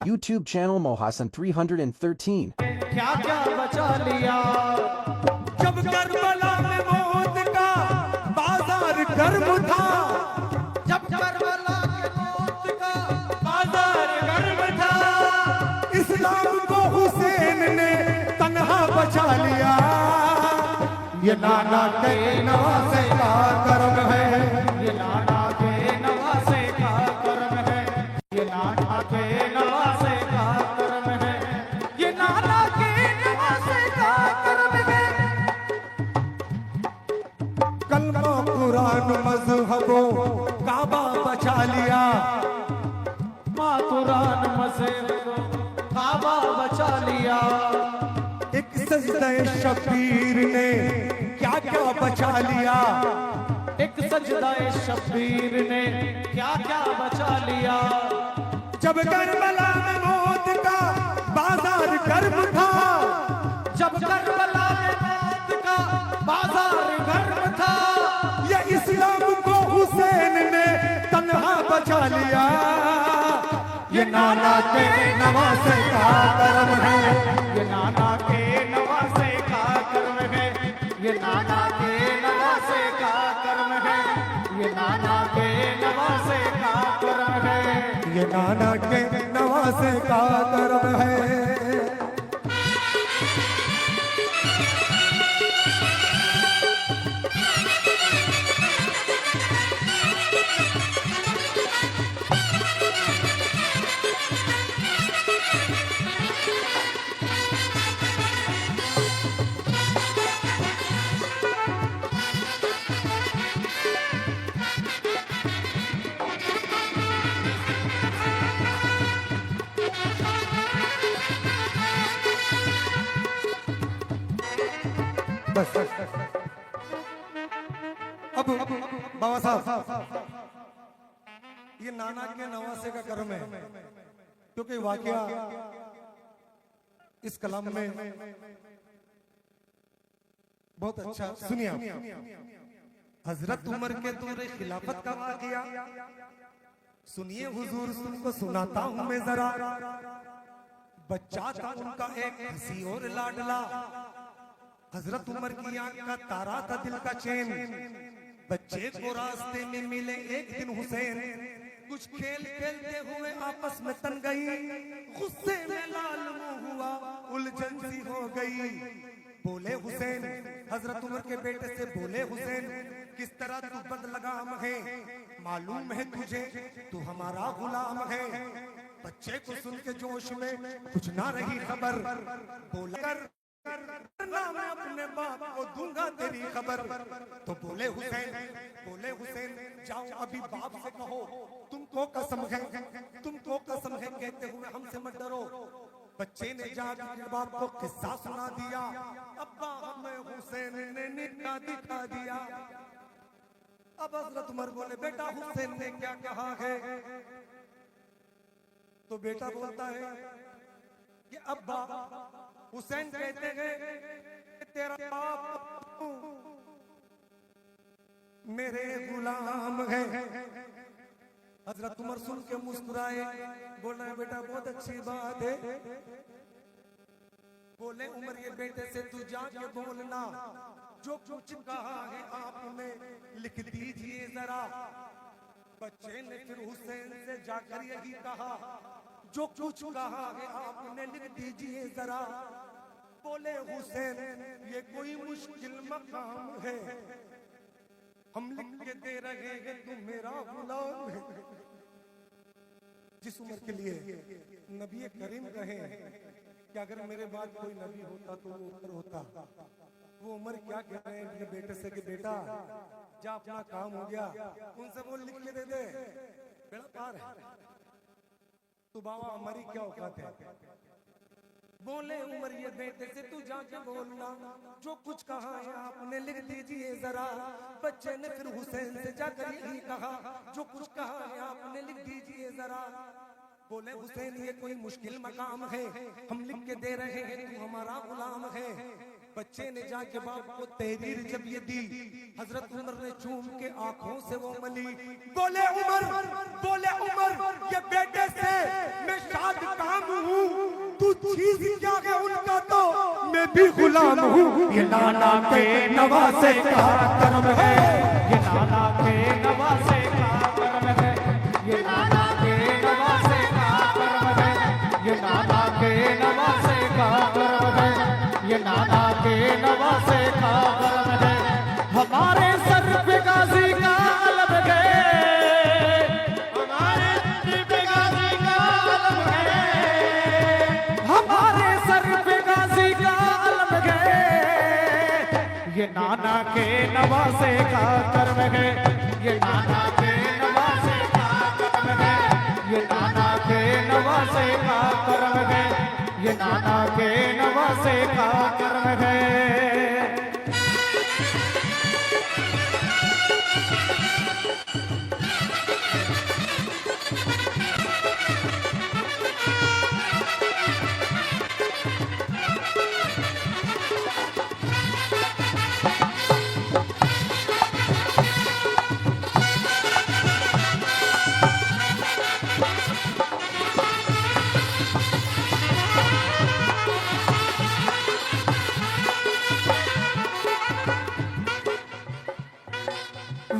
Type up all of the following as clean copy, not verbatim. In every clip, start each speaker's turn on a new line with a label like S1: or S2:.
S1: YouTube channel Mohassan 313.
S2: क्या क्या बचा लिया जब करबला में मौत का बाजार गर्म था। जब करबला के मौत का बाजार गर्म था, इस्लाम को हुसैन ने तन्हा बचा लिया। ये नाना के नवासे का करम है, ये नाना के नवासे का करम है, ये नाना के नवासे का करम है, ये नाना के नवासे का करम है। कलमा कुरान मजहबो काबा बचा लिया, माँ कुरान मजहबो काबा बचा लिया। एक सजदे शबीर ने क्या क्या बचा लिया, एक सजदाए शबीर ने क्या क्या बचा लिया। जब करबला में मौत का बाजार गर्म था, जब करबला में मौत का बाजार गर्म था, ये इस्लाम को हुसैन ने तन्हा बचा लिया। ये नाना के नवासे का करम है, ये नाना के नवासे का करम है, ये नाना के नवासे का करम है, ये नाना के नवासे का करम है, ये नाना के नवासे का करम है। बस अब बाबा साहब, ये नाना के नवासे का कर्म है, क्योंकि वाकया इस कलाम में बहुत अच्छा। सुनिए, हजरत उमर के दौरे खिलाफत का वाकया सुनिए हुजूर, तुमको सुनाता हूं मैं जरा। बच्चा था उनका एक हंसी और लाडला, हजरत उमर की आंख का तारा था दिल का चैन। बच्चे को रास्ते में मिले एक दिन हुसैन, कुछ खेल खेलते हुए आपस में तन गई, गुस्से में लाल मुंह हुआ, उलझन सी हो गई। बोले हुसैन, हजरत उमर के बेटे से बोले हुसैन, किस तरह तू बदलगाम है, मालूम है तुझे तू हमारा गुलाम है। बच्चे को सुन के जोश में कुछ ना रही खबर, बोला मैं अपने बाप को दूंगा तेरी खबर। तो बोले हुसैन जाओ अभी बाप से कहो तुमको कसम है, तुमको कसम है कहते हुए हमसे मत डरो। बच्चे ने जाकर बाप को किस्सा सुना दिया, अब्बा हमें हुसैन ने निका दिखा दिया। अब हजरत उमर बोले, बेटा हुसैन ने क्या कहा है? तो बेटा बोलता है कि अब्बा हुसैन कहते हैं तेरा बाप मेरे गुलाम है। हजरत उमर सुन के मुस्कुराए, बोला बेटा बहुत अच्छी बात है। बोले उमर ये बेटे से तू जाके बोलना, जो कुछ कहा है आपने लिख दीजिए जरा। बच्चे ने फिर हुसैन से जाकर यही कहा, जो कुछ कहा है आपने लिख दीजिए जरा। बोले हुसैन ये कोई मुश्किल मकाम है, हम लिख के दे रहे हैं तुम मेरा गुलाम है। जिस उम्र के लिए नबी करीम कहे कि अगर मेरे बाद कोई नबी होता तो वो उम्र होता, वो उम्र क्या कह रहे हैं अपने बेटे से कि बेटा जा अपना काम हो गया, उनसे वो लिख के दे दे, बेड़ा पार है। तो बाबा हमारी क्या औकात है? बोले उमर ये बेटे से तू जाके बोलना, जो कुछ कहा है आपने लिख दीजिए जरा। बच्चे ने फिर हुसैन से जाकर यही कहा, जो कुछ कहा है आपने लिख दीजिए जरा। बोले हुसैन ये कोई मुश्किल मकाम है, हम लिख के दे रहे हैं तू हमारा गुलाम है। बच्चे ने जाके बाप को तहरीर जब ये दी, हजरत उमर ने चूम के आंखों से वो मली। बोले उमर ये बेटे से मैं शाद काम चीज क्या है उनका तो मैं भी गुलाम हूँ। ये नाना के नवासे का कर्म है,
S3: ये नाना के नवासे का कर्म है, ये नाना के नवासे का कर्म है, ये नाना के नवासे का कर्म है, ये नाना के नवासे का कर्म है। हमारे सर पे गाजी का अलम है, हमारे सर पे गाजी का अलम है, हमारे सर पे गाजी का अलम है। ये नाना के नवासे का कर्म है, ये नाना के नवासे का कर्म है, ये नाना के नवासे का कर्म है, ये नाना के नवासे का कर्म है।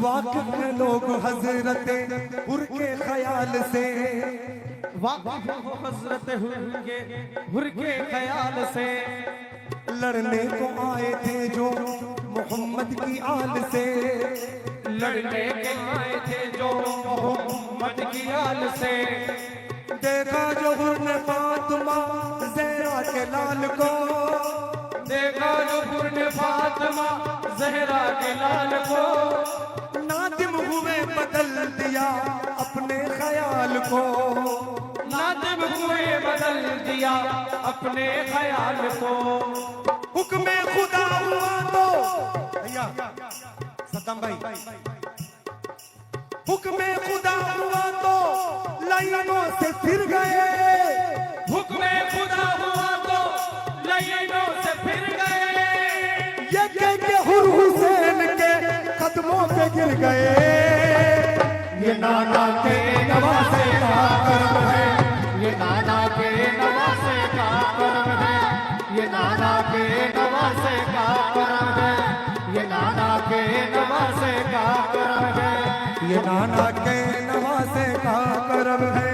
S2: वाकिफ है लोग हजरत हुर के ख्याल से,
S3: वाकिफ हो हजरत हुर के ख्याल से,
S2: लड़ने को आए थे जो मोहम्मद की आल से,
S3: लड़ने के आए थे जो मोहम्मद की आल से।
S2: देखा जो हुर ने फातिमा ज़हरा के लाल को,
S3: देखा जो हुर ने फातिमा ज़हरा के लाल को,
S2: नादिम हुए बदल दिया अपने ख्याल को,
S3: नादिम हुए बदल दिया अपने ख्याल को।
S2: हुक्म खुदा हुआ तो भैया सद्दाम भाई, हुक्म खुदा हुआ तो लाइनों से फिर गए,
S3: हुक्म खुदा हुआ तो लाइनों से फिर गए,
S2: ये कह के हुर हुसैन के कदमों पे गिर गए। ये नाना के नवासे का कर्म है,
S3: ये नाना के नवासे का कर्म है, ये नाना के नवासे का कर्म है, ये नाना के नवासे का कर्म है।
S2: ये नाना के नवासे का कर्म है।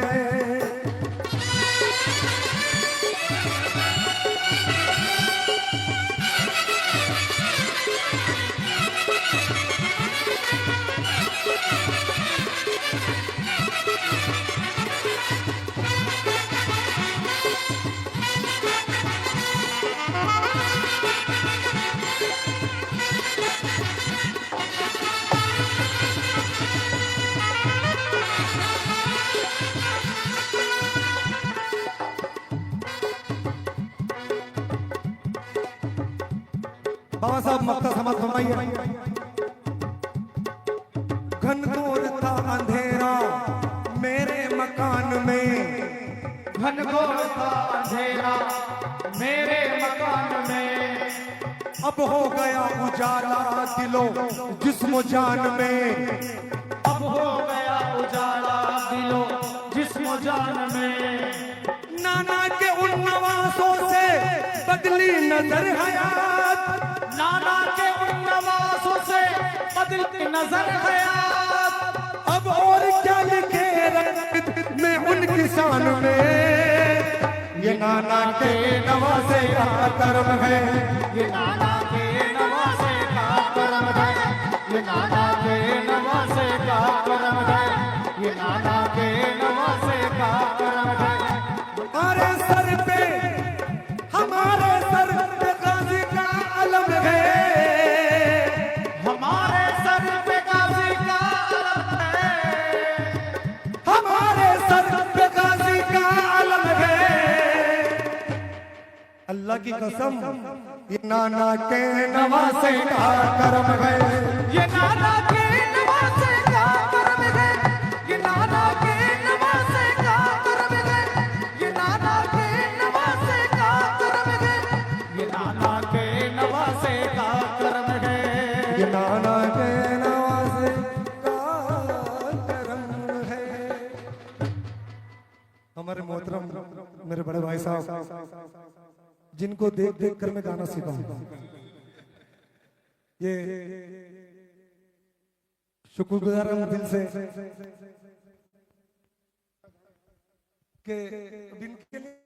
S2: बाबा साहब मक्ता समाज फरमाइए। घनघोर था अंधेरा मेरे मकान में,
S3: घनघोर था अंधेरा मेरे मकान में,
S2: अब हो गया उजाला दिलो जिस्म जान में,
S3: अब हो गया उजाला दिलो जिस्म जान में।
S2: नाना के उन नवासों से बदली नजर हयात,
S3: नाना के उन नवासों से बदलती नजर हयात,
S2: अब और क्या लिखे रक्त में उनकी शान में। ये नाना के नवासे का कर्म है,
S3: ये नाना के नवासे का कर्म है, ये नाना के नवासे का कर्म है, ये नाना के नवासे का कर्म है।
S2: हमारे सर पे गाजी का अलम है,
S3: हमारे सर पे गाजी का अलम है,
S2: हमारे सर पे गाजी का अलम है। अल्लाह की कसम ये नाना के नवासे का कर्म है,
S3: ये नाना के नवासे का कर्म है, ये नाना के नवासे का कर्म है, ये नाना के नवासे का कर्म है, ये नाना के नवासे का कर्म है।
S2: ये नाना के नवासे का कर्म है। हमारे मोहतरम मेरे बड़े भाई साहब जिनको देख देख कर मैं गाना सीखा हूं, ये शुक्रगुजार हूं दिल से कि इनके लिए